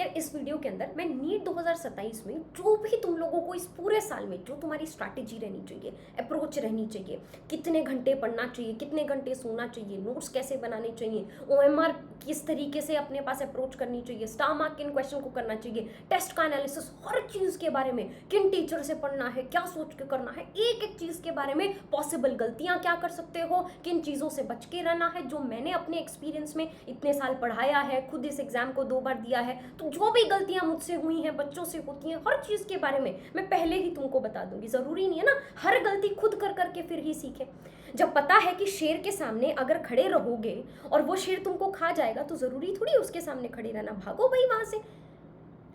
यार इस वीडियो के अंदर मैं नीट 2027 में जो भी तुम लोगों को इस पूरे साल में जो तुम्हारी स्ट्रैटेजी रहनी चाहिए, अप्रोच रहनी चाहिए, कितने घंटे पढ़ना चाहिए, कितने घंटे सोना चाहिए, नोट्स कैसे बनाने चाहिए, OMR किस तरीके से अपने पास अप्रोच करनी चाहिए, स्टार मार्क किन क्वेश्चन को करना चाहिए, टेस्ट का एनालिसिस, हर चीज़ के बारे में, किन टीचर से पढ़ना है, क्या सोच के करना है, एक एक चीज़ के बारे में, पॉसिबल गलतियाँ क्या कर सकते हो, किन चीज़ों से बच के रहना है, जो मैंने अपने एक्सपीरियंस में इतने साल पढ़ाया है, खुद इस एग्जाम को 2 बार दिया है, तो जो भी गलतियां मुझसे हुई हैं, बच्चों से होती हैं, हर चीज़ के बारे में मैं पहले ही तुमको बता दूंगी। ज़रूरी नहीं है ना हर गलती खुद कर करके फिर ही सीखे। जब पता है कि शेर के सामने अगर खड़े रहोगे और वो शेर तुमको खा जाएगा तो ज़रूरी थोड़ी उसके सामने खड़े रहना, भागो भाई वहाँ से।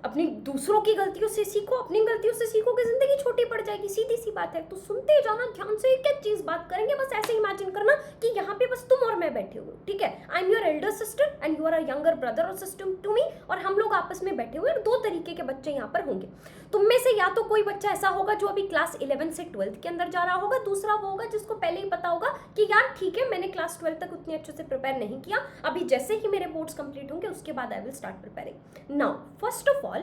अपनी दूसरों की गलतियों से सीखो, अपनी गलतियों से सीखो कि जिंदगी छोटी पड़ जाएगी, सीधी सी बात है। तो सुनते जाना ध्यान से, एक एक चीज बात करेंगे, बस ऐसे इमेजिन करना कि यहाँ पे बस तुम और मैं बैठे हुए, ठीक है। I am your elder sister and you are a younger brother और सिस्टर टू मी, और हम लोग आपस में बैठे हुए, 2 तरीके के बच्चे यहाँ पर होंगे। तुम में से या तो कोई बच्चा ऐसा होगा जो अभी क्लास 11 से 12th के अंदर जा रहा होगा, दूसरा वो होगा जिसको पहले ही पता होगा कि यार ठीक है, मैंने क्लास 12 तक उतने अच्छे से प्रिपेयर नहीं किया, अभी जैसे ही मेरे बोर्ड्स कंप्लीट होंगे उसके बाद I will start preparing. Now first of all,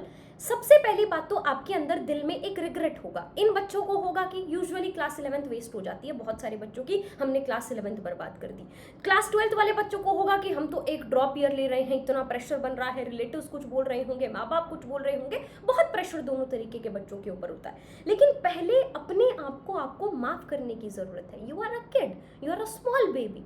सबसे पहली बात तो आपके अंदर दिल में एक रिग्रेट होगा। इन बच्चों को होगा कि यूजुअली क्लास 11th वेस्ट हो जाती है, बहुत सारे बच्चों की हमने क्लास 11th बर्बाद कर दी। क्लास 12th वाले बच्चों को होगा कि हम तो एक ड्रॉप ईयर ले रहे हैं, इतना प्रेशर बन रहा है, रिलेटिव्स कुछ बोल रहे होंगे, माँ बाप कुछ बोल रहे होंगे, बहुत प्रेशर दोनों तरीके के बच्चों के ऊपर होता है। लेकिन पहले अपने आप को आपको माफ करने की जरूरत है। You are a kid, you are a small baby.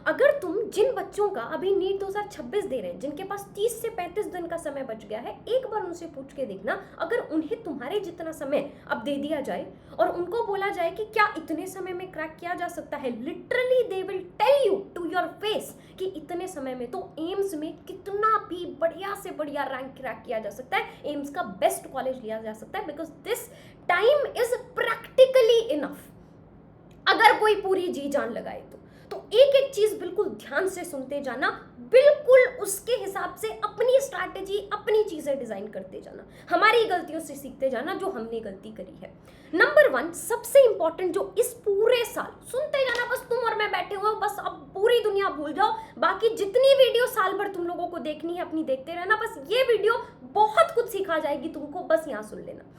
अगर तुम जिन बच्चों का अभी नीट 2026 दे रहे हैं, जिनके पास 30 से 35 दिन का समय बच गया है, एक बार उनसे पूछ के देखना, अगर उन्हें तुम्हारे जितना समय अब दे दिया जाए और उनको बोला जाए कि क्या इतने समय में क्रैक किया जा सकता है, literally they will tell you to your face कि इतने समय में तो एम्स में कितना भी बढ़िया से बढ़िया रैंक क्रैक किया जा सकता है, एम्स का बेस्ट कॉलेज लिया जा सकता है, because this time is practically enough. अगर कोई पूरी जी जान लगाए तो एक एक चीज बिल्कुल ध्यान से सुनते जाना, बिल्कुल उसके हिसाब से अपनी स्ट्रैटेजी, अपनी चीजें डिजाइन करते जाना, हमारी गलतियों से सीखते जाना जो हमने गलती करी है। नंबर 1 सबसे इंपॉर्टेंट जो इस पूरे साल सुनते जाना, बस तुम और मैं बैठे हुए, बस अब पूरी दुनिया भूल जाओ, बाकी जितनी वीडियो साल भर तुम लोगों को देखनी है अपनी देखते रहना, बस ये वीडियो बहुत कुछ सिखा जाएगी तुमको, बस यहाँ सुन लेना।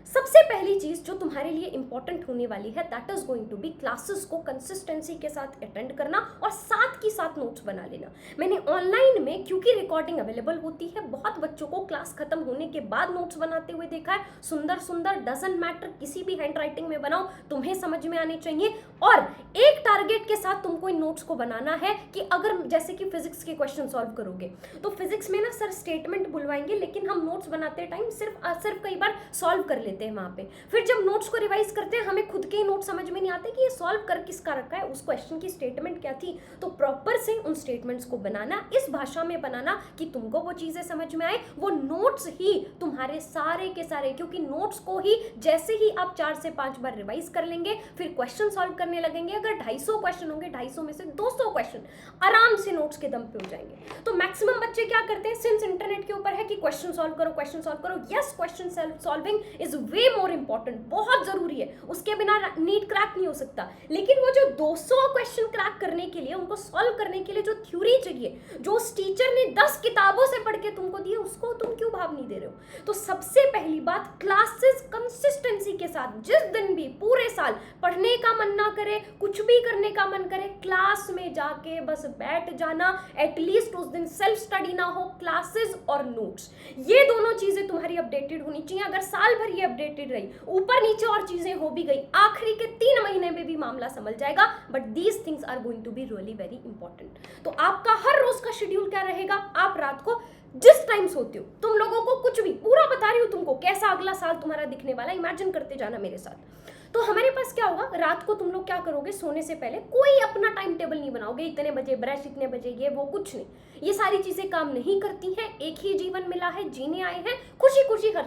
सबसे पहली चीज जो तुम्हारे लिए इंपॉर्टेंट होने वाली है, that is going to be classes को कंसिस्टेंसी के साथ अटेंड करना और साथ की साथ नोट्स बना लेना। मैंने ऑनलाइन में, क्योंकि रिकॉर्डिंग अवेलेबल होती है, बहुत बच्चों को क्लास खत्म होने के बाद नोट्स बनाते हुए देखा है। सुंदर सुंदर, डजंट मैटर, किसी भी हैंड राइटिंग में बनाओ, तुम्हें समझ में आने चाहिए। और एक टारगेट के साथ तुमको इन नोट्स को बनाना है कि अगर जैसे कि फिजिक्स के क्वेश्चन सॉल्व करोगे तो फिजिक्स में ना सर स्टेटमेंट बुलवाएंगे, लेकिन हम नोट्स बनाते टाइम सिर्फ कई बार सॉल्व कर लेते हैं वहां पे। फिर जब नोट्स को रिवाइज करते हैं हमें खुद के नोट समझ में नहीं आते कि ये सॉल्व कर किसका रखा है, उस क्वेश्चन की स्टेटमेंट क्या थी। तो प्रॉपर से उन स्टेटमेंट्स को बनाना, इस भाषा में बनाना कि तुमको वो चीजें समझ में आए। वो नोट्स ही तुम्हारे सारे के सारे, क्योंकि नोट्स को ही जैसे ही आप 4 से 5 बार रिवाइज कर लेंगे, फिर क्वेश्चन सॉल्व करने लगेंगे। अगर 250 क्वेश्चन होंगे, 250 में से 200 क्वेश्चन आराम से नोट्स के दम पे हो जाएंगे। तो मैक्सिमम बच्चे क्या करते हैं, सिंस इंटरनेट के ऊपर है कि क्वेश्चन सॉल्व करो, क्वेश्चन सॉल्व करो। Yes, question solving is way more important, बहुत जरूरी है, उसके बिना नीट क्रैक नहीं हो सकता। लेकिन वो जो 200 क्वेश्चन क्रैक करने के लिए, उनको सॉल्व करने के लिए जो थ्योरी चाहिए, जो उस टीचर ने 10 किताबों से पढ़ के तुमको दी है, उसको तुम क्यों भाव नहीं दे रहे हो। तो सबसे पहली बात, क्लासेस कंसिस्टेंसी के साथ, जिस दिन भी पूरे साल पढ़ने का मन ना करे, कुछ भी करने का मन करे, क्लास में जाके बस बैठ जाना। एटलीस्ट उस दिन सेल्फ स्टडी ना हो, क्लासेस और नोट्स, ये दोनों चीजें तुम्हारी अपडेटेड होनी चाहिए। अगर साल भर ये अपडेटेड रही, ऊपर नीचे और चीजें हो भी गई, आखिरी के 3 महीने में भी मामला संभल जाएगा। But these things are going to be really very important. तो आपका हर रोज का शेड्यूल क्या रहेगा, आप रात को जिस टाइम सोते हो, तुम लोगों को कुछ भी पूरा बता रही हूँ तुमको, कैसा अगला साल तुम्हारा दिखने वाला, इमेजिन करते जाना मेरे साथ। तो हमारे पास क्या होगा, रात को तुम लोग क्या करोगे, सोने से पहले कोई अपना टाइम टेबल नहीं बनाओगे, इतने बजे ब्रश, इतने बजे ये वो, कुछ नहीं। ये सारी चीजें काम नहीं करती हैं। एक ही जीवन मिला है, जीने आए हैं, खुशी खुशी हर,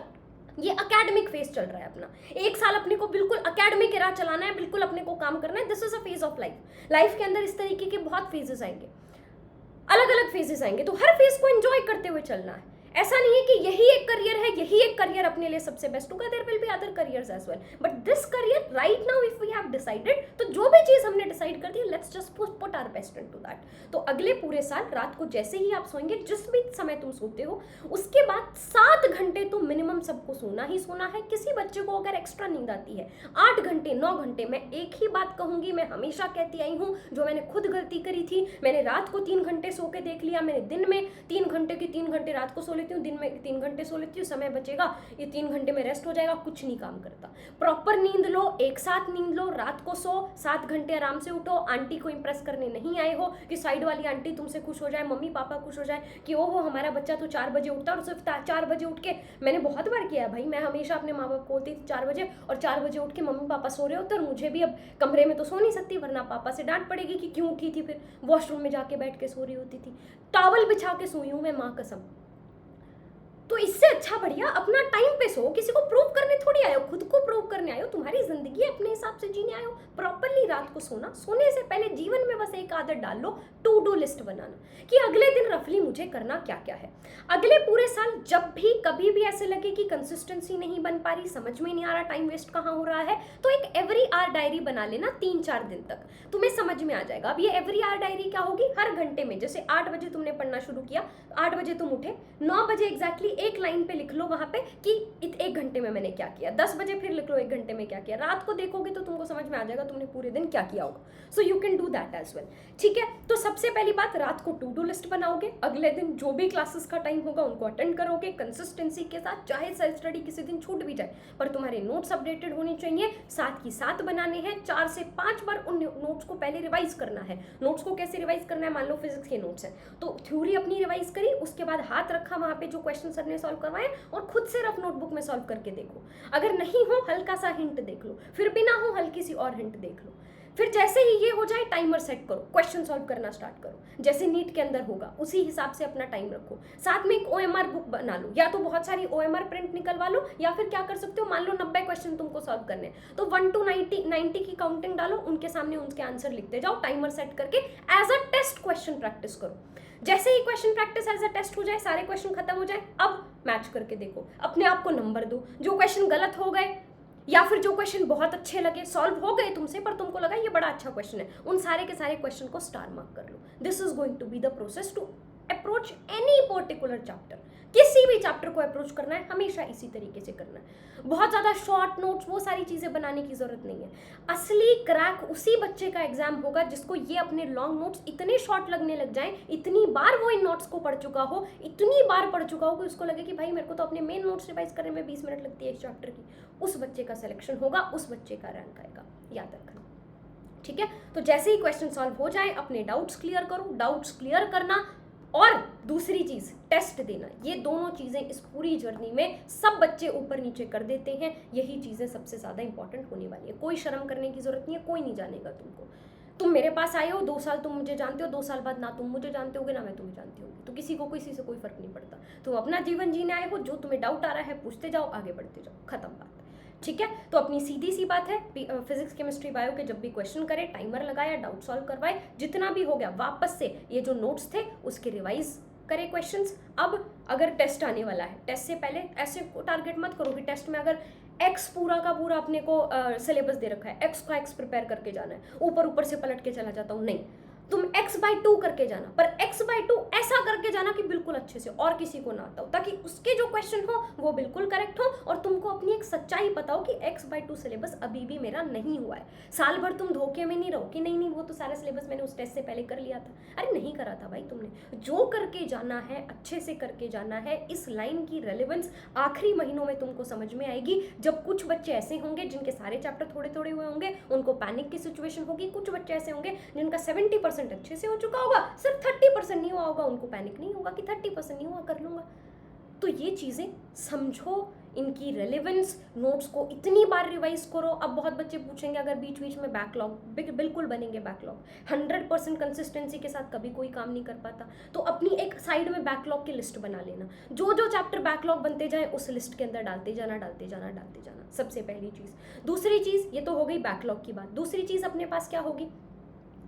ये अकेडमिक फेज चल रहा है अपना, 1 साल अपने को बिल्कुल अकेडमिक राह चलाना है, बिल्कुल अपने को काम करना है। This is a phase of life. Life के अंदर इस तरीके के बहुत फेजेस आएंगे, अलग अलग फेजेस आएंगे, तो हर फेज को एंजॉय करते हुए चलना है। ऐसा नहीं है कि यही एक करियर है, यही एक करियर अपने लिए सबसे बेस्ट होगा, there will be other careers as well, but this career right now if we have decided, तो जो भी चीज हमने डिसाइड कर दी, let's just put our best into that. तो अगले पूरे साल रात को जैसे ही आप सोएंगे, जिस भी समय तुम सोते हो, उसके बाद 7 घंटे तो मिनिमम सबको सोना ही सोना है। किसी बच्चे को अगर एक्स्ट्रा नींद आती है 8 घंटे 9 घंटे, मैं एक ही बात कहूंगी, मैं हमेशा कहती आई हूँ, जो मैंने खुद गलती करी थी, मैंने रात को 3 घंटे सो के देख लिया, मैंने दिन में 3 घंटे की 3 घंटे रात को सो लेती हूँ, दिन में 3 घंटे सो लेती हूँ, समय बचेगा, ये 3 घंटे में रेस्ट हो जाएगा, कुछ नहीं काम करता। प्रॉपर नींद लो, एक साथ नींद लो, रात को सो, 7 घंटे आराम से उठो। आंटी को इंप्रेस करने नहीं आए हो कि साइड वाली आंटी तुमसे खुश हो जाए, मम्मी पापा खुश हो जाए कि ओहो हमारा बच्चा तो 4 बजे उठता, और सिर्फ 4 बजे उठ के, मैंने बहुत बार किया है भाई, मैं हमेशा अपने माँ बाप को बोलती थी 4 बजे, और 4 बजे उठ के मम्मी पापा सो रहे होते, और मुझे भी अब कमरे में तो सो नहीं सकती, वरना पापा से डांट पड़ेगी कि क्यों उठी थी, फिर वॉशरूम में जाके बैठ के सो रही होती थी, टॉवल बिछा के सोई हूँ मैं, माँ कसम। तो इससे अच्छा बढ़िया अपना टाइम पे सो, किसी को प्रूव करने थोड़ी आयो, खुद को प्रूव करने आयो, तुम्हारी जिंदगी अपने हिसाब से जीने आयो। प्रॉपरली रात को सोना, सोने से पहले जीवन में बस एक आदत डाल लो, टू डू लिस्ट बनाना कि अगले दिन रफली मुझे करना क्या क्या है। अगले पूरे साल जब भी कभी भी ऐसे लगे कि कंसिस्टेंसी नहीं बन पा रही, समझ में नहीं आ रहा टाइम वेस्ट कहाँ हो रहा है, तो एक एवरी आवर डायरी बना लेना 3-4 दिन तक, तुम्हें समझ में आ जाएगा। अब ये एवरी आवर डायरी क्या होगी, हर घंटे में, जैसे 8 बजे तुमने पढ़ना शुरू किया, 8 बजे तुम उठे, 9 बजे एग्जैक्टली एक लाइन पे लिख लो वहां पे कि 1 घंटे में मैंने क्या किया, 10 बजे फिर लिख लो 1 घंटे में क्या किया। रात को देखोगे तो तुमको समझ में आ जाएगा तुमने पूरे दिन क्या किया होगा। So you can do that as well. ठीक है, तो सबसे पहली बात, रात को टू डू लिस्ट बनाओगे, अगले दिन जो भी क्लासेस का टाइम होगा उनको अटेंड करोगे कंसिस्टेंसी के साथ, चाहे सेल्फ स्टडी किसी दिन छूट भी जाए, पर तुम्हारे नोट्स अपडेटेड होने चाहिए, साथ ही साथ बनाने हैं। 4 से 5 बार उन नोट्स को पहले रिवाइज करना है। नोट्स को कैसे रिवाइज करना है, मान लो फिजिक्स के नोट्स है तो थ्योरी अपनी रिवाइज करी, उसके बाद हाथ रखा वहां पे जो क्वेश्चन सर ने सॉल्व करवाए, और खुद से रफ नोटबुक में सॉल्व करके देखो। अगर नहीं हो हल्का सा हिंट देख लो, फिर भी ना हो हल्की सी और हिंट देख लो। फिर जैसे ही ये हो जाए टाइमर सेट करो, क्वेश्चन सॉल्व करना स्टार्ट करो, जैसे नीट के अंदर होगा उसी हिसाब से अपना टाइम रखो। साथ में एक OMR बुक बना लो, या तो बहुत सारी OMR प्रिंट निकलवा लो, या फिर क्या कर सकते हो, मान लो 90 क्वेश्चन तुमको सॉल्व करने, तो 1 to 90 की काउंटिंग डालो, उनके सामने उनके आंसर लिखते जाओ, टाइमर सेट करके as a test question practice करो। जैसे ही question practice as a test हो जाए, सारे क्वेश्चन खत्म हो जाए, अब मैच करके देखो, अपने आप को नंबर दो। जो क्वेश्चन गलत हो गए या फिर जो क्वेश्चन बहुत अच्छे लगे, सॉल्व हो गए तुमसे, पर तुमको लगा ये बड़ा अच्छा क्वेश्चन है, उन सारे के सारे क्वेश्चन को स्टार मार्क कर लो। This is going to be the process to approach any particular chapter. किसी भी चैप्टर को अप्रोच करना है हमेशा इसी तरीके से करना है। बहुत ज़्यादा शॉर्ट नोट्स वो सारी चीज़ें बनाने की ज़रूरत नहीं है। असली क्रैक उसी बच्चे का एग्जाम होगा जिसको ये अपने लॉन्ग नोट्स इतने शॉर्ट लगने लग जाएं, इतनी बार वो इन नोट्स को पढ़ चुका हो, इतनी बार पढ़ चुका हो कि उसको लगे कि भाई मेरे को तो अपने मेन नोट्स रिवाइज करने में 20 मिनट लगती है एक चैप्टर की। उस बच्चे का सिलेक्शन होगा, उस बच्चे का रैंक आएगा, याद रखना। ठीक है, तो जैसे ही क्वेश्चन सॉल्व हो जाए अपने डाउट्स क्लियर करो। डाउट्स क्लियर करना और दूसरी चीज टेस्ट देना, ये दोनों चीजें इस पूरी जर्नी में सब बच्चे ऊपर नीचे कर देते हैं। यही चीजें सबसे ज्यादा इंपॉर्टेंट होने वाली है। कोई शर्म करने की जरूरत नहीं है, कोई नहीं जानेगा तुमको। तुम मेरे पास आए हो, 2 साल तुम मुझे जानते हो, 2 साल बाद ना तुम मुझे जानते होगे ना मैं तुम्हें जानती होगी, तो किसी को किसी से कोई फर्क नहीं पड़ता। तुम अपना जीवन जीने आए हो, जो तुम्हें डाउट आ रहा है पूछते जाओ, आगे बढ़ते जाओ, खत्म बात। ठीक है, तो अपनी सीधी सी बात है, फिजिक्स केमिस्ट्री बायो के जब भी क्वेश्चन करे, टाइमर लगाया, डाउट सॉल्व करवाए, जितना भी हो गया वापस से ये जो नोट्स थे उसके रिवाइज करे क्वेश्चंस। अब अगर टेस्ट आने वाला है, टेस्ट से पहले ऐसे टारगेट मत करो कि टेस्ट में अगर एक्स पूरा का पूरा अपने को सिलेबस दे रखा है, एक्स का एक्स प्रिपेयर करके जाना है, ऊपर ऊपर से पलट के चला जाता हूँ, नहीं, तुम x/2 करके जाना, पर x/2 ऐसा करके जाना कि बिल्कुल अच्छे से और किसी को ना आता हो, ताकि उसके जो क्वेश्चन हो वो बिल्कुल करेक्ट हो और तुमको अपनी एक सच्चाई पता हो कि x/2 सिलेबस अभी भी मेरा नहीं हुआ है। साल भर तुम धोखे में नहीं रहो कि नहीं नहीं वो तो सारा सिलेबस मैंने उस टेस्ट से पहले कर लिया था। अरे नहीं करा था भाई तुमने, जो करके जाना है अच्छे से करके जाना है। इस लाइन की रेलेवेंस आखिरी महीनों में तुमको समझ में आएगी, जब कुछ बच्चे ऐसे होंगे जिनके सारे चैप्टर थोड़े थोड़े हुए होंगे, उनको पैनिक की सिचुएशन होगी। कुछ बच्चे ऐसे होंगे जिनका 70% अच्छे से हो चुका होगा, सिर्फ 30% नहीं हुआ होगा, उनको पैनिक नहीं होगा कि 30% नहीं हुआ, कर लूंगा। तो ये चीज़ें समझो, इनकी रेलेवेंस, नोट्स को इतनी बार रिवाइज करो। अब बहुत बच्चे पूछेंगे अगर बीच बीच में बैकलॉग, बिल्कुल बनेंगे बैकलॉग। 100% कंसिस्टेंसी के साथ कभी कोई काम नहीं कर पाता, तो अपनी एक साइड में बैकलॉग की लिस्ट बना लेना। जो जो चैप्टर बैकलॉग बनते जाए उस लिस्ट के अंदर डालते जाना, डालते जाना, डालते जाना, सबसे पहली चीज़। दूसरी चीज़, ये तो हो गई बैकलॉग की बात। दूसरी चीज़ अपने पास क्या होगी,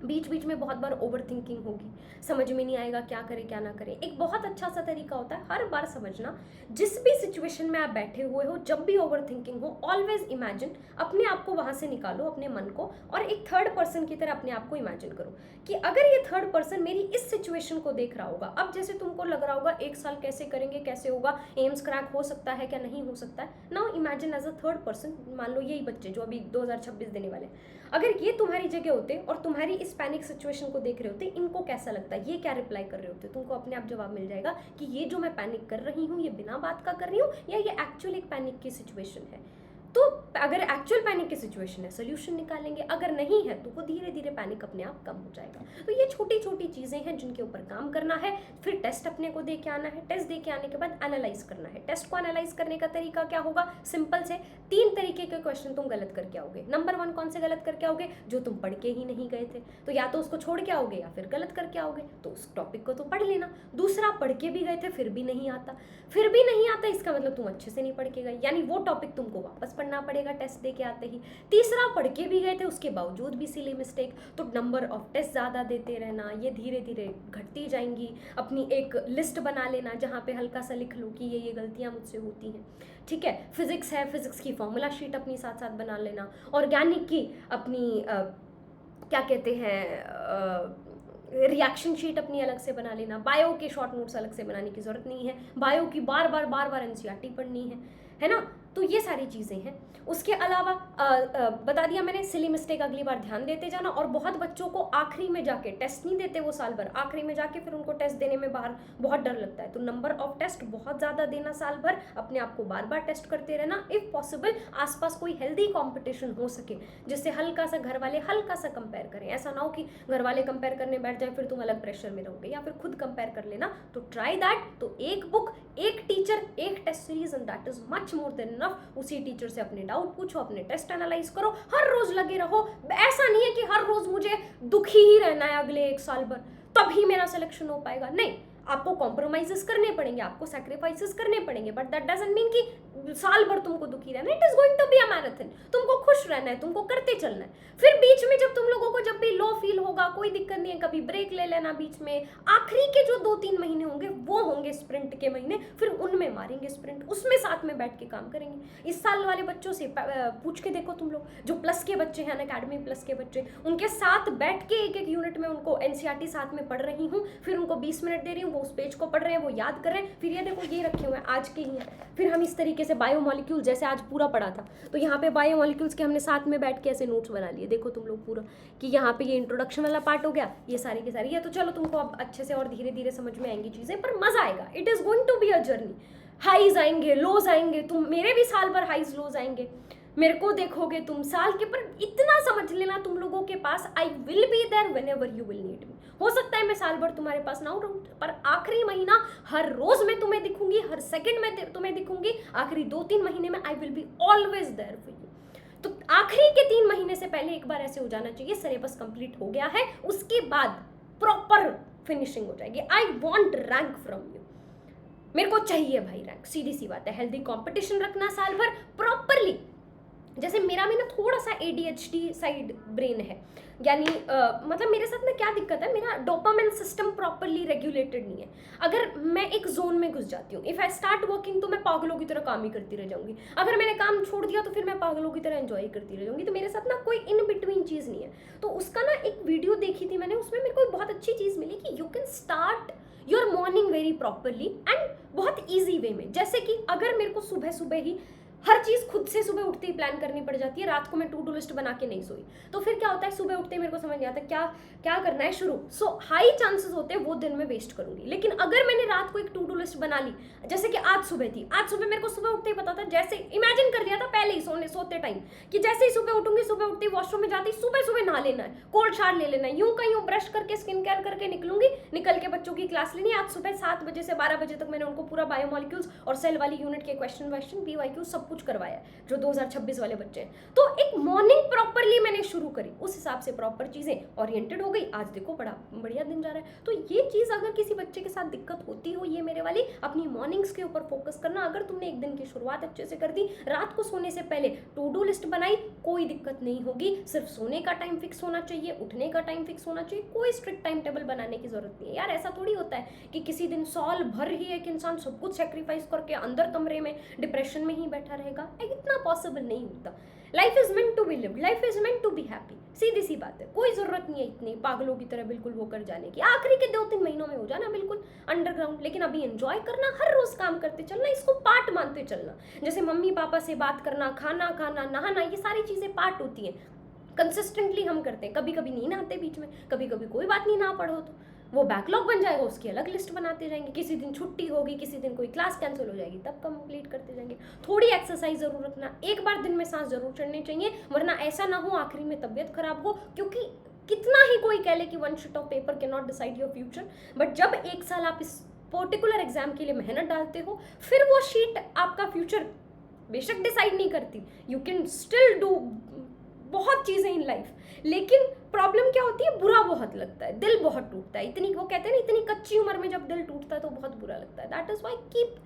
बीच बीच में बहुत बार ओवर थिंकिंग होगी, समझ में नहीं आएगा क्या करें क्या ना करें। एक बहुत अच्छा सा तरीका होता है हर बार समझना, जिस भी सिचुएशन में आप बैठे हुए हो, जब भी ओवर थिंकिंग हो, ऑलवेज इमेजिन, अपने आप को वहाँ से निकालो, अपने मन को, और एक थर्ड पर्सन की तरह अपने आप को इमेजिन करो कि अगर ये थर्ड पर्सन मेरी इस सिचुएशन को देख रहा होगा, अब जैसे तुमको लग रहा होगा 1 साल कैसे करेंगे, कैसे होगा, एम्स क्रैक हो सकता है क्या नहीं हो सकता है, now imagine as a third person, मान लो यही बच्चे जो अभी 2026 देने वाले, अगर ये तुम्हारी जगह होते और तुम्हारी इस पैनिक सिचुएशन को देख रहे होते, इनको कैसा लगता है, ये क्या रिप्लाई कर रहे होते, तुमको अपने आप जवाब मिल जाएगा कि ये जो मैं पैनिक कर रही हूँ ये बिना बात का कर रही हूँ, या ये एक्चुअल एक पैनिक की सिचुएशन है। तो अगर एक्चुअल पैनिक की सिचुएशन है, सोल्यूशन निकालेंगे, अगर नहीं है तो वो धीरे धीरे पैनिक अपने आप कम हो जाएगा। तो ये छोटी छोटी चीज़ें हैं जिनके ऊपर काम करना है। फिर टेस्ट अपने को दे के आना है, टेस्ट दे के आने के बाद एनालाइज करना है। टेस्ट को एनालाइज करने का तरीका क्या होगा, सिंपल से 3 तरीके के क्वेश्चन तुम गलत करके आओगे। नंबर 1 कौन से गलत करके आओगे, जो तुम पढ़ के ही नहीं गए थे, तो या तो उसको छोड़ के आओगे या फिर गलत करके आओगे, तो उस टॉपिक को तो पढ़ लेना। दूसरा, पढ़ के भी गए थे फिर भी नहीं आता, फिर भी नहीं आता इसका मतलब तुम अच्छे से नहीं पढ़ के गए, यानी वो टॉपिक तुमको वापस पढ़ना पड़ेगा टेस्ट दे के आते ही। तीसरा, पढ़ के भी गए थे उसके बावजूद भी सिली मिस्टेक, तो नंबर ऑफ टेस्ट ज़्यादा देते रहना, ये धीरे धीरे घटती जाएंगी। अपनी एक लिस्ट बना लेना जहाँ पे हल्का सा लिख लो कि ये गलतियाँ मुझसे होती हैं, ठीक है। फिजिक्स है, फिजिक्स की फॉर्मूला शीट अपनी साथ साथ बना लेना। ऑर्गेनिक की अपनी क्या कहते हैं रिएक्शन शीट अपनी अलग से बना लेना। बायो के शॉर्ट नोट्स अलग से बनाने की जरूरत नहीं है, बायो की बार बार एनसीईआरटी पढ़नी है ना। तो ये सारी चीज़ें हैं। उसके अलावा बता दिया मैंने, सिली मिस्टेक अगली बार ध्यान देते जाना। और बहुत बच्चों को आखिरी में जाके टेस्ट नहीं देते वो साल भर, आखिरी में जाके फिर उनको टेस्ट देने में बाहर बहुत डर लगता है, तो नंबर ऑफ टेस्ट बहुत ज़्यादा देना साल भर, अपने आप को बार बार टेस्ट करते रहना। इफ़ पॉसिबल आसपास कोई हेल्दी कॉम्पिटिशन हो सके जिससे हल्का सा घर वाले हल्का सा कंपेयर करें, ऐसा ना हो कि घर वाले कंपेयर करने बैठ जाए फिर तुम अलग प्रेशर में रहोगे, या फिर खुद कंपेयर कर लेना। तो ट्राई दैट। तो एक बुक, एक टीचर, एक test series, and that is much more than enough. उसी टीचर से अपने डाउट पूछो, अपने टेस्ट एनालाइज करो, हर रोज लगे रहो। ऐसा नहीं है कि हर रोज मुझे दुखी ही रहना है अगले 1 साल भर तभी मेरा सिलेक्शन हो पाएगा, नहीं, आपको कॉम्प्रोमाइजेस करने पड़ेंगे, आपको सैक्रिफाइसेस करने पड़ेंगे, बट दैट डजंट मीन कि साल भर तुमको दुखी रहना है। It is going to be a marathon, तुमको खुश रहना है, तुमको करते चलना है। फिर बीच में जब तुम लोगों को जब भी लो फील होगा, कोई दिक्कत नहीं है, कभी ब्रेक ले लेना बीच में। आखिरी के जो 2-3 महीने होंगे वो होंगे स्प्रिंट के महीने, फिर उनमें मारेंगे स्प्रिंट, उसमें साथ में बैठ के काम करेंगे। इस साल वाले बच्चों से पूछ के देखो तुम लोग, जो प्लस के बच्चे हैं, अकेडमी प्लस के बच्चे, उनके साथ बैठ के एक यूनिट में उनको एनसीईआरटी साथ में पढ़ रही हूँ, फिर उनको 20 मिनट दे रही हूँ, वो उस पेज को पढ़ रहे हैं, वो याद कर रहे हैं, फिर ये देखो ये रखे हुए हैं आज के ही हैं। फिर हम इस तरीके से बायोमोलिक्यूल, जैसे आज पूरा पढ़ा था, तो यहाँ पे बायोमोलिक्यूल्स के हमने साथ में बैठ के ऐसे नोट्स बना लिए, देखो तुम लोग पूरा कि यहाँ पे ये इंट्रोडक्शन वाला पार्ट हो गया, ये सारी की सारी, ये तो चलो तुमको अब अच्छे से और धीरे धीरे समझ में आएंगी चीज़ें, पर मज़ा आएगा। It is going to be a journey, highs आएंगे, लोज आएंगे, तुम मेरे भी साल भर हाईज लोज आएंगे, मेरे को देखोगे तुम साल के, पर इतना समझ लेना तुम लोगों के पास, I will be there whenever you will need me. हो सकता है मैं साल भर तुम्हारे पास ना रहूं, पर आखिरी महीना हर रोज मैं तुम्हें दिखूंगी, हर सेकंड में तुम्हें दिखूंगी, आखिरी 2-3 महीने में I will be always there for you. तो आखिरी के 3 महीने से पहले एक बार ऐसे हो जाना चाहिए, सिलेबस कंप्लीट हो गया है, उसके बाद प्रॉपर फिनिशिंग हो जाएगी। I want rank from you, मेरे को चाहिए भाई रैंक, सीधी सी बात है। हेल्दी कॉम्पिटिशन रखना साल भर प्रॉपरली। जैसे मेरा में ना थोड़ा सा ADHD साइड ब्रेन है, यानी मतलब मेरे साथ में क्या दिक्कत है, मेरा डोपामिन सिस्टम प्रॉपरली रेगुलेटेड नहीं है। अगर मैं एक जोन में घुस जाती हूँ, इफ़ आई स्टार्ट वर्किंग, तो मैं पागलों की तरह काम ही करती रह जाऊंगी। अगर मैंने काम छोड़ दिया तो फिर मैं पागलों की तरह एंजॉय करती रह जाऊंगी। तो मेरे साथ ना कोई इन बिटवीन चीज़ नहीं है। तो उसका ना एक वीडियो देखी थी मैंने, उसमें मेरे को एक बहुत अच्छी चीज़ मिली कि you can start your morning very properly and बहुत ईजी वे में। जैसे कि अगर मेरे को सुबह सुबह ही हर चीज़ खुद से सुबह उठते ही प्लान करनी पड़ जाती है, रात को मैं टू डू लिस्ट बना के नहीं सोई, तो फिर क्या होता है, सुबह उठते ही मेरे को समझ नहीं आता क्या करना है शुरू। सो हाई चांसेस होते हैं वो दिन में वेस्ट करूंगी। लेकिन अगर मैंने रात को एक टू डू लिस्ट बना ली, जैसे कि आज सुबह थी, आज सुबह मेरे को सुबह उठते ही पता था, जैसे इमेजिन कर लिया था पहले ही सोते टाइम कि जैसे ही सुबह उठूंगी, सुबह उठते ही वॉशरूम में जाती, सुबह सुबह नहा लेना है, कोल्ड शावर ले लेना है, यूं का यूं ब्रश करके स्किन केयर करके निकलूंगी, निकल के बच्चों की क्लास लेनी। आज सुबह 7 बजे से 12 बजे तक मैंने उनको पूरा बायोमोलिक्यूल्स और सेल वाली यूनिट के क्वेश्चन PYQ सब कुछ करवाया है जो 2026 वाले बच्चे हैं। तो एक मॉर्निंग प्रॉपरली मैंने शुरू करी, उस हिसाब से प्रॉपर चीज़ें ओरिएंटेड हो गई, आज देखो बड़ा बढ़िया दिन जा रहा है। तो ये चीज़ अगर किसी बच्चे के साथ दिक्कत होती हो, ये मेरे वाली, अपनी मॉर्निंग्स के ऊपर फोकस करना। अगर तुमने एक दिन की शुरुआत अच्छे से कर दी, रात को सोने से पहले टू डू लिस्ट बनाई, कोई दिक्कत नहीं होगी। सिर्फ सोने का टाइम फिक्स होना चाहिए, उठने का टाइम फिक्स होना चाहिए, कोई स्ट्रिक्ट टाइम टेबल बनाने की जरूरत नहीं है यार। ऐसा थोड़ी होता है कि किसी दिन साल भर ही एक इंसान सब कुछ सेक्रीफाइस करके अंदर कमरे में डिप्रेशन में ही बैठा रहेगा, इतना पॉसिबल नहीं होता। Life is meant to be lived, life is meant to be happy, सीधी सी बात है। कोई जरूरत नहीं है इतनी पागलों की तरह बिल्कुल वो कर जाने की। आखिरी के 2-3 महीनों में हो जाना बिल्कुल अंडरग्राउंड, लेकिन अभी एंजॉय करना, हर रोज काम करते चलना, इसको पार्ट मानते चलना। जैसे मम्मी पापा से बात करना, खाना खाना, नहाना, ये सारी चीजें पार्ट होती हैं, कंसिस्टेंटली हम करते हैं। कभी कभी नींद आते बीच में, कभी कभी कोई बात नहीं, ना पढ़ो तो वो बैकलॉग बन जाएगा, उसकी अलग लिस्ट बनाते जाएंगे। किसी दिन छुट्टी होगी, किसी दिन कोई क्लास कैंसिल हो जाएगी, तब कंप्लीट करते जाएंगे। थोड़ी एक्सरसाइज जरूर रखना, एक बार दिन में सांस जरूर चढ़नी चाहिए, वरना ऐसा ना हो आखिरी में तबीयत खराब हो। क्योंकि कितना ही कोई कह ले कि 1 sheet of paper can not decide your future, but जब 1 साल आप इस पर्टिकुलर एग्जाम के लिए मेहनत डालते हो, फिर वो शीट आपका फ्यूचर बेशक डिसाइड नहीं करती, यू कैन स्टिल डू बहुत चीज़ें इन लाइफ, लेकिन प्रॉब्लम क्या होती है, बुरा बहुत लगता है, दिल बहुत टूटता है। इतनी, वो कहते हैं ना, इतनी कच्ची उम्र में जब दिल टूटता है तो बहुत बुरा लगता है। That is why keep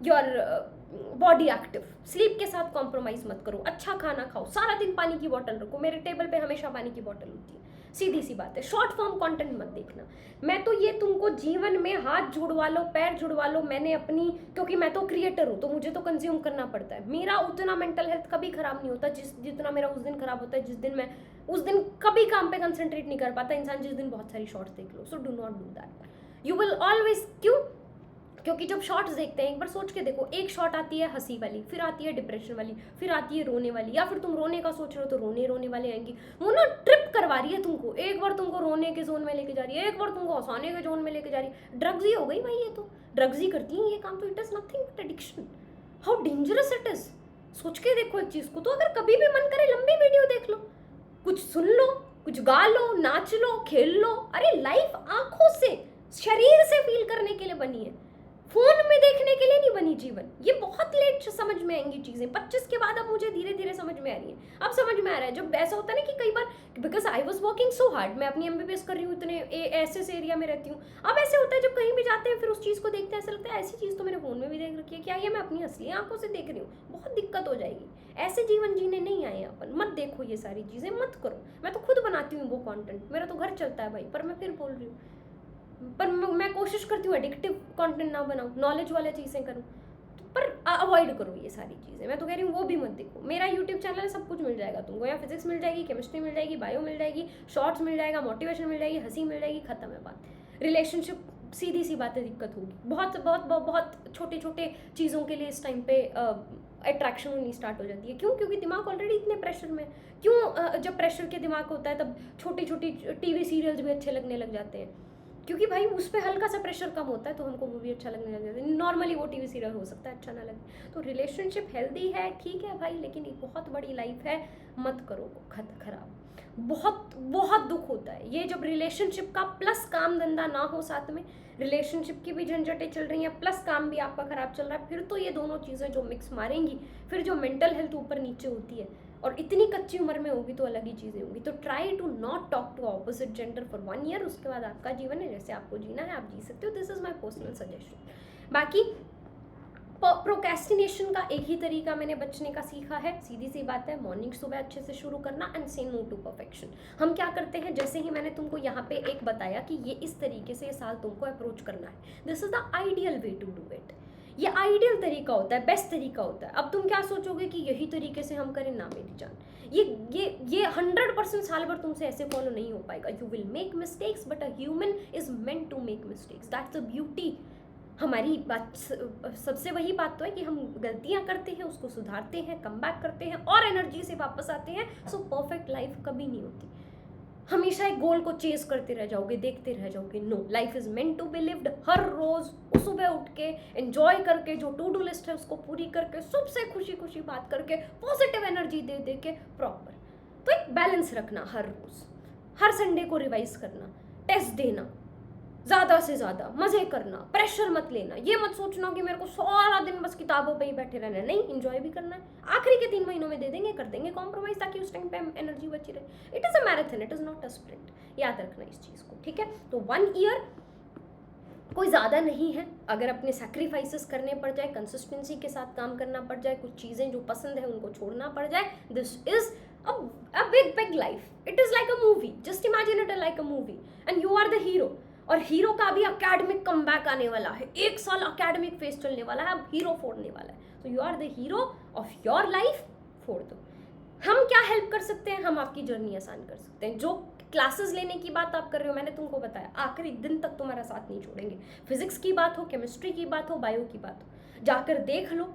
your body active, sleep के साथ कॉम्प्रोमाइज़ मत करो, अच्छा खाना खाओ, सारा दिन पानी की बॉटल रखो। मेरे टेबल पे हमेशा पानी की बॉटल होती है, सीधी सी बात है। शॉर्ट फॉर्म कंटेंट मत देखना। मैं तो ये तुमको जीवन में हाथ जुड़वा लो, पैर जुड़वा लो, मैंने अपनी, क्योंकि मैं तो क्रिएटर हूँ तो मुझे तो कंज्यूम करना पड़ता है। मेरा उतना मेंटल हेल्थ कभी खराब नहीं होता जितना मेरा उस दिन खराब होता है जिस दिन मैं उस दिन कभी काम पे कंसंट्रेट नहीं कर पाता इंसान, जिस दिन बहुत सारी शॉर्ट्स देख लो। So do not do that, you will always. क्यों? क्योंकि जब शॉर्ट्स देखते हैं, एक बार सोच के देखो, एक शॉट आती है हंसी वाली, फिर आती है डिप्रेशन वाली, फिर आती है रोने वाली, या फिर तुम रोने का सोच रहे हो तो रोने वाले आएंगी। वो ना ट्रिप करवा रही है तुमको, एक बार तुमको रोने के जोन में लेके जा रही है, एक बार तुमको हंसाने के जोन में लेके जा रही है। ड्रग्स ही हो गई भाई, ये तो ड्रग्स ही करती हैं ये काम। तो it is nothing but addiction. How dangerous it is, सोच के देखो एक चीज को। तो अगर कभी भी मन करे लंबी वीडियो देख लो, कुछ सुन लो, कुछ गा लो, नाच लो, खेल लो। अरे लाइफ आंखों से, शरीर से फील करने के लिए बनी है, फोन में देखने के लिए नहीं बनी जीवन। ये बहुत लेट समझ में आएंगी चीजें, 25 के बाद अब मुझे धीरे धीरे समझ में आ रही है। अब समझ में आ रहा है, जब ऐसा होता है ना कि कई बार, because I was working so hard, मैं अपनी MBBS कर रही हूँ, इतने ऐसे एरिया में रहती हूँ। अब ऐसे होता है जब कहीं भी जाते हैं फिर उस चीज़ को देखते हैं, ऐसा लगता है ऐसी चीज़ तो मैंने फोन में भी देख रखी है, क्या ये मैं अपनी असली आंखों से देख रही हूँ? बहुत दिक्कत हो जाएगी। ऐसे जीवन जीने नहीं आए अपन, मत देखो ये सारी चीज़ें, मत करो। मैं तो खुद बनाती हूँ वो कॉन्टेंट, मेरा तो घर चलता है भाई, पर मैं फिर बोल रही हूँ, पर मैं कोशिश करती हूँ एडिक्टिव कंटेंट ना बनाऊँ, नॉलेज वाले चीज़ें करूँ, पर अवॉइड करो ये सारी चीज़ें। मैं तो कह रही हूँ वो भी मत देखो। मेरा यूट्यूब चैनल है, सब कुछ मिल जाएगा तुमको, यहाँ फिजिक्स मिल जाएगी, केमिस्ट्री मिल जाएगी, बायो मिल जाएगी, शॉर्ट्स मिल जाएगा, मोटिवेशन मिल जाएगी, हंसी मिल जाएगी, खत्म है बात। रिलेशनशिप, सीधी सी बात है, दिक्कत होगी। बहुत बहुत बहुत छोटे छोटे चीज़ों के लिए इस टाइम पे अट्रैक्शन होनी स्टार्ट हो जाती है। क्यों? क्योंकि दिमाग ऑलरेडी इतने प्रेशर में। क्यों? जब प्रेशर के दिमाग होता है तब छोटी छोटी TV सीरियल्स भी अच्छे लगने लग जाते हैं, क्योंकि भाई उस पर हल्का सा प्रेशर कम होता है तो हमको वो भी अच्छा लगने लग जाता है। नॉर्मली वो TV सीरियल हो सकता है अच्छा ना लगे। तो रिलेशनशिप हेल्दी है, ठीक है भाई, लेकिन एक बहुत बड़ी लाइफ है, मत करो खराब। बहुत बहुत दुख होता है ये जब रिलेशनशिप का प्लस काम धंधा ना हो साथ में, रिलेशनशिप की भी झंझटें चल रही हैं प्लस काम भी आपका खराब चल रहा है, फिर तो ये दोनों चीज़ें जो मिक्स मारेंगी, फिर जो मेंटल हेल्थ ऊपर नीचे होती है, और इतनी कच्ची उम्र में होगी तो अलग ही चीज़ें होंगी। तो try to not talk to opposite gender for 1 year. उसके बाद आपका जीवन है, जैसे आपको जीना है आप जी सकते हो। This is my personal suggestion. बाकी प्रोक्रेस्टिनेशन का एक ही तरीका मैंने बचने का सीखा है, सीधी सी बात है, मॉर्निंग सुबह अच्छे से शुरू करना एंड से नो टू परफेक्शन। हम क्या करते हैं, जैसे ही मैंने तुमको यहाँ पे एक बताया कि ये इस तरीके से ये साल तुमको अप्रोच करना है, this is the ideal way to do it. ये आइडियल तरीका होता है, बेस्ट तरीका होता है। अब तुम क्या सोचोगे कि यही तरीके से हम करें, ना मेरी जान, ये 100% साल भर तुमसे ऐसे फॉलो नहीं हो पाएगा। You will make mistakes but a human is meant to make mistakes, that's the beauty. हमारी बात सबसे वही बात तो है कि हम गलतियां करते हैं, उसको सुधारते हैं, कम बैक करते हैं और एनर्जी से वापस आते हैं। सो परफेक्ट लाइफ कभी नहीं होती। हमेशा एक गोल को चेस करते रह जाओगे, देखते रह जाओगे। No, life is meant to be lived. हर रोज सुबह उठ के एंजॉय करके, जो टू डू लिस्ट है उसको पूरी करके, सबसे खुशी खुशी बात करके, पॉजिटिव एनर्जी दे दे के प्रॉपर। तो एक बैलेंस रखना, हर रोज, हर संडे को रिवाइज करना, टेस्ट देना, ज़्यादा से ज़्यादा मज़े करना, प्रेशर मत लेना, ये मत सोचना कि मेरे को सारा दिन बस किताबों पे ही बैठे रहना है, नहीं, इंजॉय भी करना है। आखिरी के 3 महीनों में दे देंगे, कर देंगे कॉम्प्रोमाइज़, ताकि उस टाइम पे एनर्जी बची रहे। It is a marathon, it is not a sprint, याद रखना इस चीज़ को, ठीक है। तो 1 ईयर कोई ज़्यादा नहीं है। अगर अपने सैक्रिफाइसेस करने पड़ जाए, कंसिस्टेंसी के साथ काम करना पड़ जाए, कुछ चीज़ें जो पसंद है उनको छोड़ना पड़ जाए, this is a big life. It is like a movie, just imagine it like a movie and you are the hero. और हीरो का भी अकेडमिक कमबैक आने वाला है, 1 साल अकेडमिक फेज चलने वाला है, अब हीरो फोड़ने वाला है। तो you are the hero of your life, फोड़ दो। हम क्या हेल्प कर सकते हैं? हम आपकी जर्नी आसान कर सकते हैं। जो क्लासेस लेने की बात आप कर रहे हो, मैंने तुमको बताया आखिरी दिन तक तुम्हारा साथ नहीं छोड़ेंगे। फिजिक्स की बात हो, केमिस्ट्री की बात हो, बायो की बात हो, जाकर देख लो।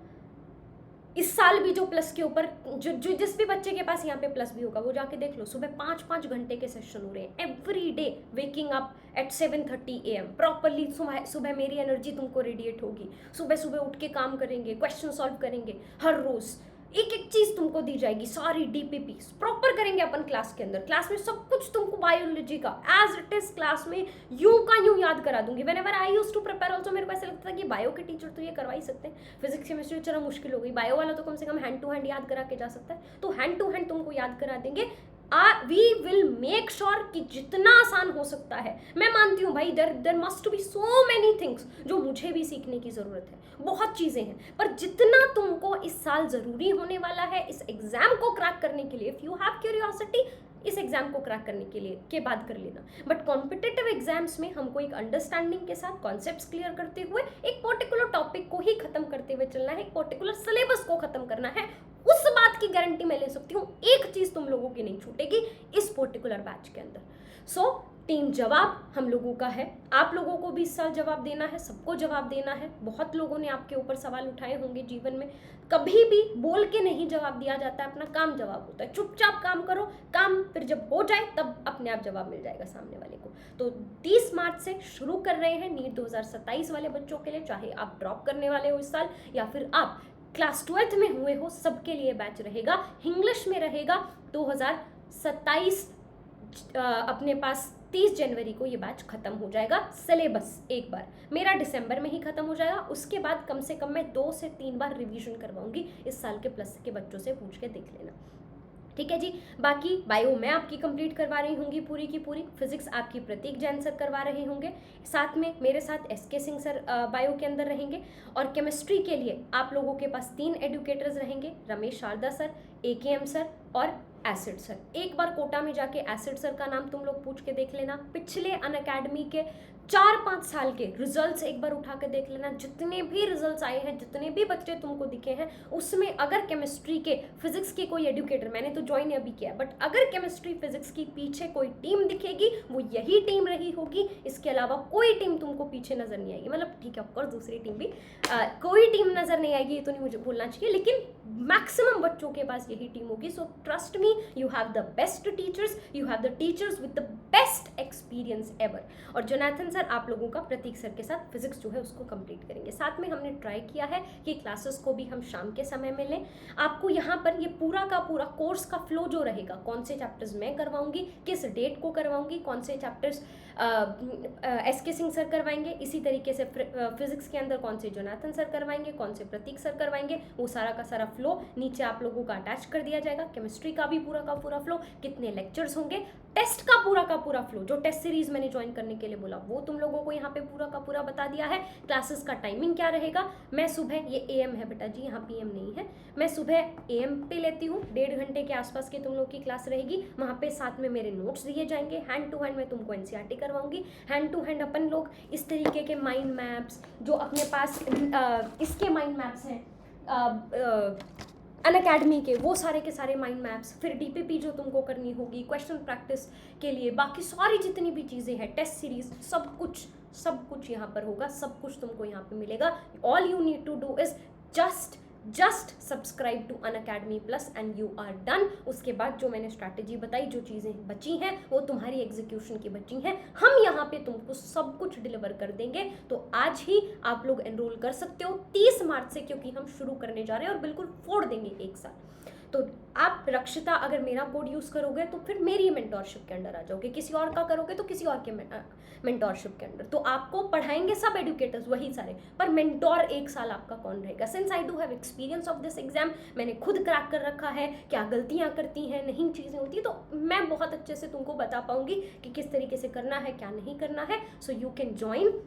इस साल भी जो प्लस के ऊपर जो जिस भी बच्चे के पास यहाँ पे प्लस भी होगा, वो जाके देख लो। सुबह 5-5 घंटे के सेशन हो रहे हैं every day, waking up at 7:30 AM properly. सुबह मेरी एनर्जी तुमको रेडिएट होगी, सुबह सुबह उठ के काम करेंगे, क्वेश्चन सॉल्व करेंगे, हर रोज एक एक चीज तुमको दी जाएगी, सारी DPP प्रॉपर करेंगे अपन क्लास के अंदर। क्लास में सब कुछ तुमको बायोलॉजी का एज इट इज क्लास में यूं का यूं याद करा दूंगी। Whenever I used to prepare also, मेरे को ऐसा लगता था कि बायो के टीचर तो ये करवा ही सकते हैं, फिजिक्स केमिस्ट्री चलो मुश्किल हो गई, बायो वाला तो कम से कम हैंड टू हैंड याद करा के जा सकता है। तो हैंड टू हैंड तुमको याद करा देंगे। वी विल मेक श्योर कि जितना आसान हो सकता है। मैं मानती हूँ भाई, there must be so many things जो मुझे भी सीखने की ज़रूरत है, बहुत चीज़ें हैं, पर जितना तुमको इस साल ज़रूरी होने वाला है इस एग्ज़ाम को क्रैक करने के लिए, इफ़ यू हैव क्यूरियोसिटी, इस एग्जाम को क्रैक करने के लिए के बाद कर लेना। बट कॉम्पिटिटिव एग्जाम्स में हमको एक अंडरस्टैंडिंग के साथ कॉन्सेप्ट्स क्लियर करते हुए एक पर्टिकुलर टॉपिक को ही खत्म करते हुए चलना है, एक पर्टिकुलर सिलेबस को खत्म करना है। उस बात की गारंटी मैं ले सकती हूँ, एक चीज तुम लोगों की नहीं छूटेगी इस पर्टिकुलर बैच के अंदर। सो टीम जवाब हम लोगों का है, आप लोगों को भी इस साल जवाब देना है, सबको जवाब देना है। बहुत लोगों ने आपके ऊपर सवाल उठाए होंगे जीवन में, कभी भी बोल के नहीं जवाब दिया जाता है, अपना काम जवाब होता है। चुपचाप काम करो, काम फिर जब हो जाए तब अपने आप जवाब मिल जाएगा सामने वाले को। तो 30 मार्च से शुरू कर रहे हैं नीट 2027 वाले बच्चों के लिए, चाहे आप ड्रॉप करने वाले हो इस साल या फिर आप क्लास 12th में हुए हो, सबके लिए बैच रहेगा। इंग्लिश में रहेगा 2027, अपने पास 30 जनवरी को ये बैच खत्म हो जाएगा। सिलेबस एक बार मेरा दिसंबर में ही खत्म हो जाएगा, उसके बाद कम से कम मैं 2 से 3 बार रिवीजन करवाऊंगी। इस साल के प्लस के बच्चों से पूछ के देख लेना, ठीक है जी। बाकी बायो मैं आपकी कंप्लीट करवा रही होंगी पूरी की पूरी, फिजिक्स आपकी प्रतीक जैन सर करवा रहे होंगे, साथ में मेरे साथ SK सिंह सर बायो के अंदर रहेंगे। और केमिस्ट्री के लिए आप लोगों के पास 3 एडुकेटर्स रहेंगे, Ramesh Sharda sir, AKM sir और एसिड सर। एक बार कोटा में जाके एसिड सर का नाम तुम लोग पूछ के देख लेना, पिछले अनअकैडमी के 4-5 साल के रिजल्ट्स एक बार उठा के देख लेना। जितने भी रिजल्ट्स आए हैं, जितने भी बच्चे तुमको दिखे हैं, उसमें अगर केमिस्ट्री के फिजिक्स की कोई एडुकेटर, मैंने तो ज्वाइन अभी किया, बट अगर केमिस्ट्री फिजिक्स की पीछे कोई टीम दिखेगी वो यही टीम रही होगी। इसके अलावा कोई टीम तुमको पीछे नजर नहीं आएगी। मतलब ठीक है, ऑफकोर्स दूसरी टीम भी, कोई टीम नजर नहीं आएगी, ये तो नहीं मुझे बोलना चाहिए, लेकिन मैक्सिमम बच्चों के पास यही टीम होगी। So trust me, you have the best teachers, you have the teachers with the best experience ever. और जोनाथन सर आप लोगों का प्रतीक सर के साथ फिजिक्स जो है उसको कंप्लीट करेंगे। साथ में हमने ट्राई किया है कि क्लासेस को भी हम शाम के समय में लें। आपको यहाँ पर ये पूरा का पूरा कोर्स का फ्लो जो रहेगा, कौन से चैप्टर्स मैं करवाऊंगी, किस डेट को करवाऊंगी, कौन से चैप्टर्स SK सिंह सर करवाएंगे, इसी तरीके से फिजिक्स के अंदर कौन से जोनाथन सर करवाएंगे, कौन से प्रतीक सर करवाएंगे, वो सारा का सारा फ्लो नीचे आप लोगों का अटैच कर दिया जाएगा। केमिस्ट्री का भी पूरा का पूरा फ्लो, कितने लेक्चर्स होंगे, टेस्ट का पूरा फ्लो, जो टेस्ट सीरीज मैंने ज्वाइन करने के लिए बोला वो तुम लोगों को यहाँ पे पूरा का पूरा बता दिया है। क्लासेस का टाइमिंग क्या रहेगा, मैं सुबह, ये AM है बेटा जी, यहाँ PM नहीं है, मैं सुबह AM पे लेती हूँ, 1.5 घंटे के आसपास की तुम लोग की क्लास रहेगी। वहाँ पे साथ में मेरे नोट्स दिए जाएंगे, हैंड टू हैंड मैं तुमको NCERT करवाऊंगी। हैंड टू हैंड अपन लोग इस तरीके के माइंड मैप्स जो अपने पास इसके माइंड मैप्स हैं अनअकैडमी के, वो सारे के सारे माइंड मैप्स, फिर DPP जो तुमको करनी होगी क्वेश्चन प्रैक्टिस के लिए, बाकी सारी जितनी भी चीज़ें हैं, टेस्ट सीरीज, सब कुछ यहाँ पर होगा, सब कुछ तुमको यहाँ पे मिलेगा। All you need to do is just subscribe to Unacademy plus and you are done. उसके बाद जो मैंने स्ट्रैटेजी बताई, जो चीज़ें बची हैं वो तुम्हारी एग्जीक्यूशन की बची हैं, हम यहाँ पे तुमको सब कुछ डिलीवर कर देंगे। तो आज ही आप लोग एनरोल कर सकते हो 30 मार्च से, क्योंकि हम शुरू करने जा रहे हैं और बिल्कुल फोड़ देंगे एक साथ। तो आप रक्षिता अगर मेरा कोड यूज़ करोगे तो फिर मेरी मेंटोरशिप के अंडर आ जाओगे, किसी और का करोगे तो किसी और के मेंटोरशिप के अंडर। तो आपको पढ़ाएंगे सब एडुकेटर्स वही सारे, पर मेंटोर एक साल आपका कौन रहेगा? Since I do have experience of this exam, मैंने खुद क्रैक कर रखा है, क्या गलतियां करती हैं, नहीं चीज़ें होती, तो मैं बहुत अच्छे से तुमको बता पाऊंगी कि किस तरीके से करना है, क्या नहीं करना है। सो you can join,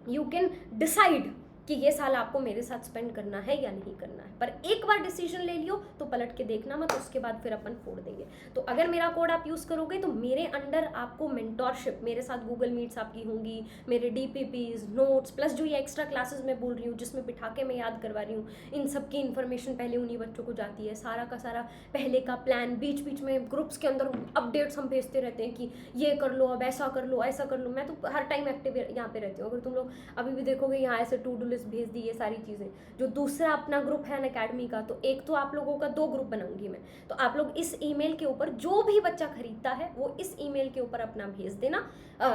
you can decide कि ये साल आपको मेरे साथ स्पेंड करना है या नहीं करना है। पर एक बार डिसीजन ले लियो तो पलट के देखना मत, उसके बाद फिर अपन फोड़ देंगे। तो अगर मेरा कोड आप यूज़ करोगे तो मेरे अंडर आपको मेंटोरशिप, मेरे साथ गूगल मीट्स आपकी होंगी, मेरे DPPs, नोट्स, प्लस जो ये एक्स्ट्रा क्लासेस मैं बोल रही हूँ जिसमें बिठा के मैं याद करवा रही हूँ, इन सब की इन्फॉर्मेशन पहले उन्हीं बच्चों को जाती है, सारा का सारा पहले का प्लान, बीच बीच में ग्रुप्स के अंदर अपडेट्स हम भेजते रहते हैं कि ये कर लो, अब ऐसा कर लो, ऐसा कर लो। मैं तो हर टाइम एक्टिव यहाँ पे रहती हूँ। अगर तुम लोग अभी भी देखोगे यहाँ ऐसे टू डू लिस्ट भेज दी, ये सारी चीज़ें। जो दूसरा अपना ग्रुप है अनअकैडमी का, तो एक तो आप लोगों का 2 ग्रुप बनाऊंगी मैं, तो आप लोग इस ईमेल के ऊपर जो भी बच्चा खरीदता है वो इस ईमेल के ऊपर अपना भेज देना,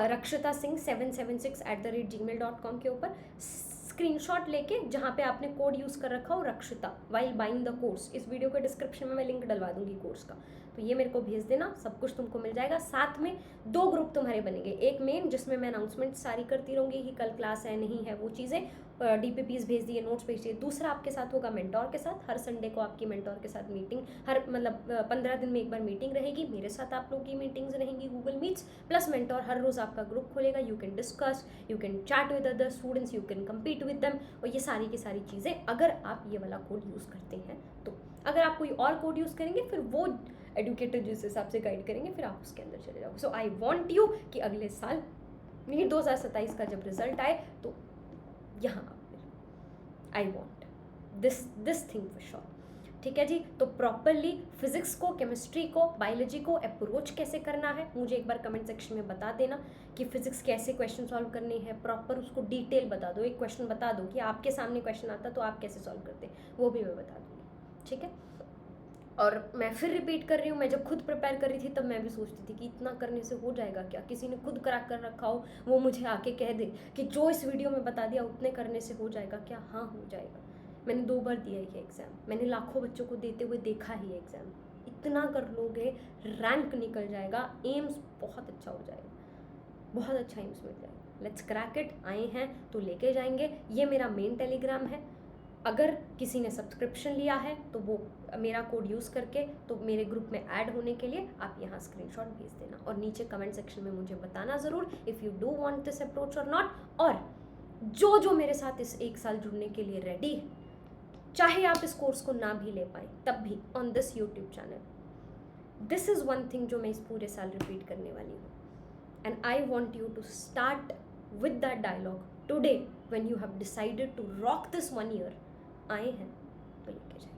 rakshita.singh776@gmail.com के ऊपर स्क्रीनशॉट लेके, जहाँ पे आपने कोड यूज़ कर रखा हो रक्षिता वाइल बाइंग द कोर्स। इस वीडियो के डिस्क्रिप्शन में मैं लिंक डलवा दूंगी कोर्स का, तो ये मेरे को भेज देना, सब कुछ तुमको मिल जाएगा। साथ में 2 ग्रुप तुम्हारे बनेंगे, एक मेन जिसमें मैं अनाउंसमेंट सारी करती रहूँगी कि कल क्लास है नहीं है, वो चीज़ें DPPs भेज दिए, नोट्स भेज दिए। दूसरा आपके साथ होगा मेंटोर के साथ, हर संडे को आपकी मेंटोर के साथ मीटिंग, हर मतलब 15 दिन में एक बार मीटिंग रहेगी, मेरे साथ आप लोग की मीटिंग्स रहेंगी गूगल मीट्स, प्लस मेंटोर हर रोज़ आपका ग्रुप खोलेगा, you can discuss, you can chat with other students, you can compete with them, और ये सारी की सारी चीज़ें अगर आप ये वाला कोड यूज़ करते हैं तो। अगर आप कोई और कोड यूज़ करेंगे फिर वो एडुकेटर जिस हिसाब से गाइड करेंगे फिर आप उसके अंदर चले जाओगे। सो आई वॉन्ट यू कि अगले साल नीट 2027 का जब रिजल्ट आए तो यहाँ I want this thing for sure. ठीक है जी। तो प्रॉपरली फिजिक्स को, केमिस्ट्री को, बायोलॉजी को अप्रोच कैसे करना है मुझे एक बार कमेंट सेक्शन में बता देना कि फिजिक्स कैसे क्वेश्चन सॉल्व करने हैं, प्रॉपर उसको डिटेल बता दो, एक क्वेश्चन बता दो कि आपके सामने क्वेश्चन आता तो आप कैसे सॉल्व करते, वो भी मैं बता दूँगी। ठीक है। और मैं फिर रिपीट कर रही हूँ, मैं जब खुद प्रिपेयर कर रही थी तब मैं भी सोचती थी कि इतना करने से हो जाएगा क्या, किसी ने खुद क्रैक कर रखा हो वो मुझे आके कह दे कि जो इस वीडियो में बता दिया उतने करने से हो जाएगा क्या। हाँ हो जाएगा। मैंने 2 बार दिया ये एग्ज़ाम, मैंने लाखों बच्चों को देते हुए देखा ही एग्ज़ाम। इतना कर लोगे रैंक निकल जाएगा, एम्स बहुत अच्छा हो जाएगा, बहुत अच्छा एम्स मिल जाएगा। Let's crack it. आए हैं तो लेके जाएंगे। ये मेरा मेन टेलीग्राम है, अगर किसी ने सब्सक्रिप्शन लिया है तो वो मेरा कोड यूज़ करके तो मेरे ग्रुप में ऐड होने के लिए आप यहाँ स्क्रीनशॉट भेज देना, और नीचे कमेंट सेक्शन में मुझे बताना ज़रूर if you do want this approach और नॉट। और जो मेरे साथ इस 1 साल जुड़ने के लिए रेडी है, चाहे आप इस कोर्स को ना भी ले पाए तब भी, on this YouTube channel, this is one thing जो मैं इस पूरे साल रिपीट करने वाली हूँ, and I want you to start with that dialogue today when you have decided to rock this 1 year। आए हैं तो लेके जाए।